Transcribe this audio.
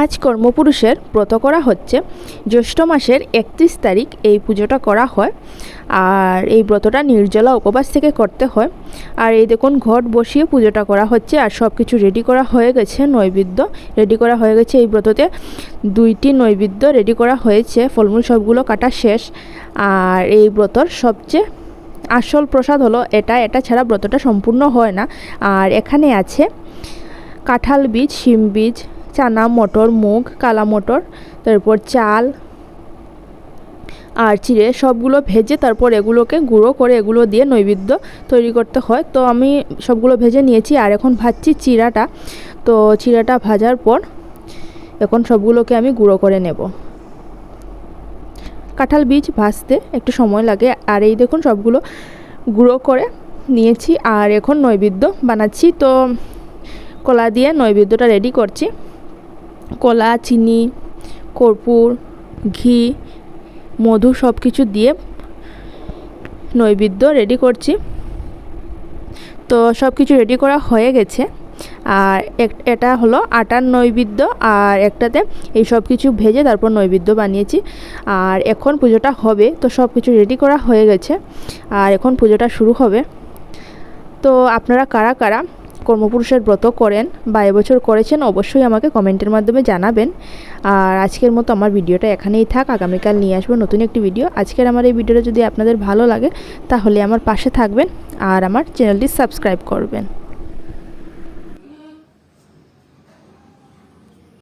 আজ কর্মপুরুষের ব্রত করা হচ্ছে। জ্যৈষ্ঠ মাসের 31 তারিখ এই পুজোটা করা হয়। আর এই ব্রতটা নির্জলা উপবাস থেকে করতে হয়। আর এই দেখুন ঘট বসিয়ে পুজোটা করা হচ্ছে। আর সব কিছু রেডি করা হয়ে গেছে, নৈবেদ্য রেডি করা হয়ে গেছে। এই ব্রততে 2টি নৈবেদ্য রেডি করা হয়েছে, ফলমূল সবগুলো কাটা শেষ। আর এই ব্রতর সবচেয়ে আসল প্রসাদ হলো এটা ছাড়া ব্রতটা সম্পূর্ণ হয় না। আর এখানে আছে কাঁঠাল বীজ, শিম বীজ, চানা, মটর, মুগ, কালা মটর, তারপর চাল আর চিড়ে সবগুলো ভেজে তারপর এগুলোকে গুঁড়ো করে এগুলো দিয়ে নৈবেদ্য তৈরি করতে হয়। তো আমি সবগুলো ভেজে নিয়েছি আর এখন ভাজছি চিড়াটা। তো চিড়াটা ভাজার পর এখন সবগুলোকে আমি গুঁড়ো করে নেব। কাঁঠাল বীজ ভাজতে একটু সময় লাগে। আর এই দেখুন সবগুলো গুঁড়ো করে নিয়েছি আর এখন নৈবেদ্য বানাচ্ছি। তো কলা দিয়ে নৈবেদ্যটা রেডি করছি। কলা, চিনি, কর্পূর, ঘি, মধু সব কিছু দিয়ে নৈবেদ্য রেডি করছি। তো সব কিছু রেডি করা হয়ে গেছে। আর এটা হলো আটার নৈবেদ্য আর একটাতে এই সব কিছু ভেজে তারপর নৈবেদ্য বানিয়েছি। আর এখন পুজোটা হবে, তো সব কিছু রেডি করা হয়ে গেছে আর এখন পুজোটা শুরু হবে। তো আপনারা কারা কারা কর্মপুরুষের ব্রত করেন বা এবছর করেছেন অবশ্যই আমাকে কমেন্টের মাধ্যমে জানাবেন। আর আজকের মতো আমার ভিডিওটা এখানেই থাক, আগামীকাল নিয়ে আসবো নতুন একটি ভিডিও। আজকের আমার এই ভিডিওটা যদি আপনাদের ভালো লাগে তাহলে আমার পাশে থাকবেন আর আমার চ্যানেলটি সাবস্ক্রাইব করবেন।